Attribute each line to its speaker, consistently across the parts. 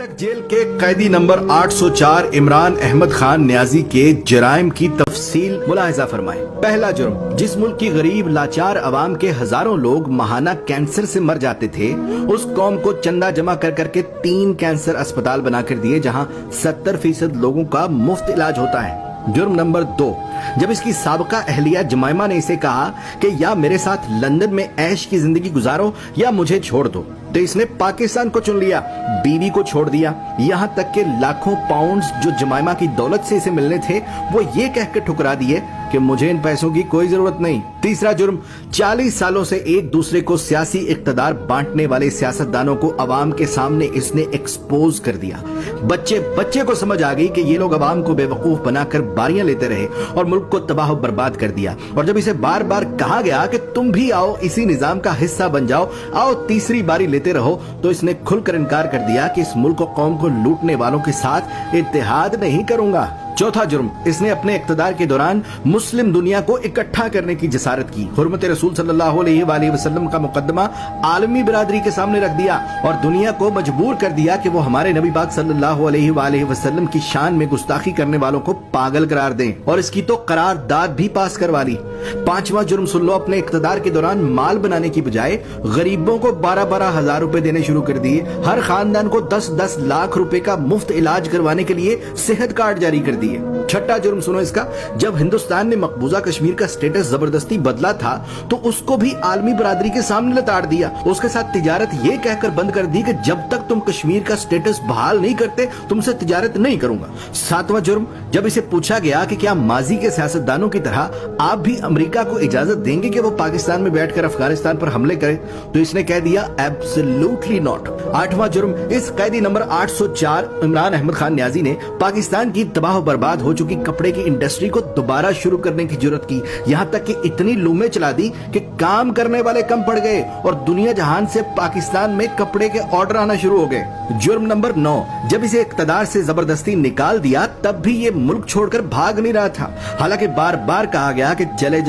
Speaker 1: Karnataka jail के कैदी number 804 Imran Ahmad Khan Niazi के जराइम की तफसील मुलाहिजा फरमाएं। पहला जुर्म, जिस मुल्क की गरीब लाचार अवाम के हजारों लोग माहाना कैंसर से मर जाते थे, उस कौम को चंदा जमा कर करके 3 कैंसर अस्पताल बनाकर दिए जहां 70% लोगों का मुफ्त इलाज होता है। जुर्म नंबर 2, जब इसकी साबका अहलिया जमाइमा ने इसे कहा कि या मेरे साथ लंदन में ऐश की जिंदगी गुजारो या मुझे छोड़ दो, तो इसने पाकिस्तान को चुन लिया, बीवी को छोड़ दिया, यहाँ तक के लाखों पाउंड्स जो जमाइमा की दौलत से इसे मिलने थे वो ये कह के ठुकरा दिए कि मुझे इन पैसों की कोई जरूरत नहीं। तीसरा जुर्म, 40 सालों से एक दूसरे को सियासी इक्तदार बांटने वाले सियासतदानों को अवाम के सामने इसने एक्सपोज कर दिया। बच्चे को समझ आ गई कि ये लोग अवाम को बेवकूफ बनाकर बारियां लेते रहे और मुल्क को तबाह बर्बाद कर दिया। और जब इसे बार बार कहा गया कि तुम भी आओ, इसी निजाम का हिस्सा बन जाओ, आओ तीसरी बारी लेते रहो, तो इसने खुलकर इनकार कर दिया कि इस मुल्क और कौम को लूटने वालों के साथ इत्तेहाद नहीं करूंगा। चौथा जुर्म, इसने अपने इक्तदार के दौरान मुस्लिम दुनिया को इकट्ठा करने की जसारत की। हुर्मत रसूल सल्लल्लाहु अलैहि वसल्लम का मुकदमा आलमी बिरादरी के सामने रख दिया और दुनिया को मजबूर कर दिया कि वो हमारे नबी पाक सल्लल्लाहु अलैहि वसल्लम की शान में गुस्ताखी करने वालों को पागल करार दें, और इसकी तो करारदाद भी पास करवा ली। पांचवा जुर्म सुन लो, अपने इक्तदार के दौरान माल बनाने की बजाय गरीबों को 12-12 हजार रुपए देने शुरू कर दिए। हर खानदान को 10-10 लाख रुपए का मुफ्त इलाज करवाने के लिए सेहत कार्ड जारी कर दिए। छठा जुर्म सुनो इसका, जब हिंदुस्तान ने मकबूजा कश्मीर का स्टेटस जबरदस्ती बदला था तो उसको भी आलमी बरादरी के सामने लताड़ दिया। उसके साथ तिजारत ये कहकर बंद कर दी कि जब तक तुम कश्मीर का स्टेटस बहाल नहीं करते तुमसे तिजारत नहीं करूंगा। सातवां जुर्म, जब इसे पूछा गया कि क्या माजी के सियासतदानों की तरह आप भी अमेरिका को इजाजत देंगे कि वो पाकिस्तान में बैठकर अफगानिस्तान पर हमले करे, तो इसने कह दिया एब्सोल्युटली नॉट। आठवां जुर्म, इस कैदी नंबर 804 इमरान अहमद खान न्याजी ने पाकिस्तान की तबाह बर्बाद हो चुकी कपड़े की इंडस्ट्री को दोबारा शुरू करने की जरूरत की। यहां तक कि इतनी लूमें चला दी कि काम करने वाले कम पड़ गए और दुनिया जहान से पाकिस्तान में कपड़े के ऑर्डर आना शुरू हो गए। जुर्म नंबर 9, जब इसे इक्तदार से जबरदस्ती निकाल दिया तब भी ये मुल्क छोड़कर भाग नहीं रहा था। हालांकि बार बार कहा गया कि चले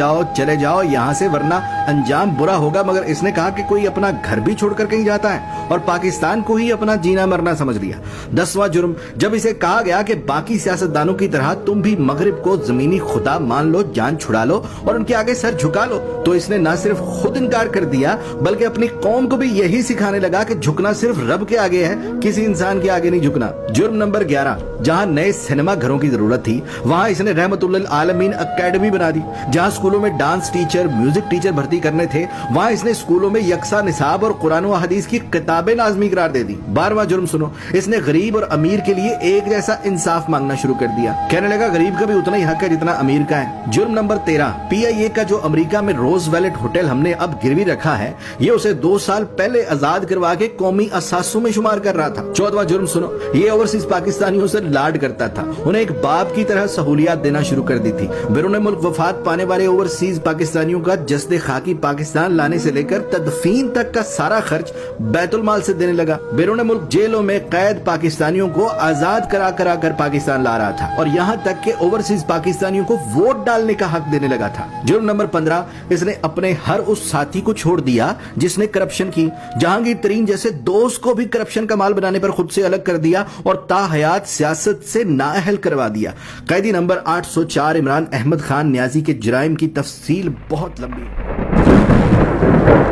Speaker 1: जाओ यहां से वरना अंजाम बुरा होगा, मगर इसने कहा कि कोई अपना घर भी छोड़कर कहीं जाता है और पाकिस्तान को ही अपना जीना मरना समझ लिया। 10वां जुर्म, जब इसे कहा गया कि बाकी सियासतदानों की तरह तुम भी मगरिब को जमीनी खुदा मान लो, जान छुड़ा लो और उनके आगे सर झुका लो, तो इसने न सिर्फ खुद इनकार कर दिया बल्कि अपनी कौम को भी यही सिखाने लगा कि झुकना सिर्फ रब के आगे है, किसी इंसान के आगे नहीं झुकना। जुर्म नंबर 11, जहां नए सिनेमा घरों की जरूरत थी वहां इसने रहमतुल्लिल आलमीन एकेडमी बना दी। जहां स्कूलों में डांस टीचर, म्यूजिक टीचर भर्ती करने थे वहां इसने स्कूलों में यकसा निसाब और कुरान व हदीस की किताबें लाजमी करार दे दी। 12वां जुर्म सुनो, इसने गरीब और अमीर के लिए एक जैसा इंसाफ मांगना शुरू कर दिया। कहने लगा गरीब का भी उतना ही हक है जितना अमीर का है। जुर्म नंबर 13, PIA का जो अमेरिका में रोज वैलेट होटल हमने अब गिरवी रखा है, ये उसे 2 साल पहले आजाद करवा के कौमी असासों में शुमार कर रहा था। 14वां जुर्म सुनो, ये ओवरसीज पाकिस्तानियों से लाड करता था, उन्हें एक बाप की तरह सहूलियात देना शुरू कर दी थी। बैरून मुल्क वफात पाने वाले ओवरसीज पाकिस्तानियों का जस्दे खाकी पाकिस्तान लाने से लेकर तदफीन तक का सारा खर्च बैतुल माल से देने लगा। बैरून मुल्क जेलों में कैद पाकिस्तानियों को आजाद करा कर पाकिस्तान ला रहा था और यहाँ तक के ओवरसीज पाकिस्तानियों को वोट डालने का हक देने लगा था। जुर्म नंबर 15, इसने अपने हर उस साथी को छोड़ दिया जिसने करप्शन की। जहांगीर तरीन जैसे दोस्त को भी करप्शन का माल बनाने पर खुद से अलग कर दिया और ताहयात सियासत से नाअहल करवा दिया। कैदी नंबर 804 इमरान अहमद खान न्याजी के जराइम की तफसील बहुत लंबी है।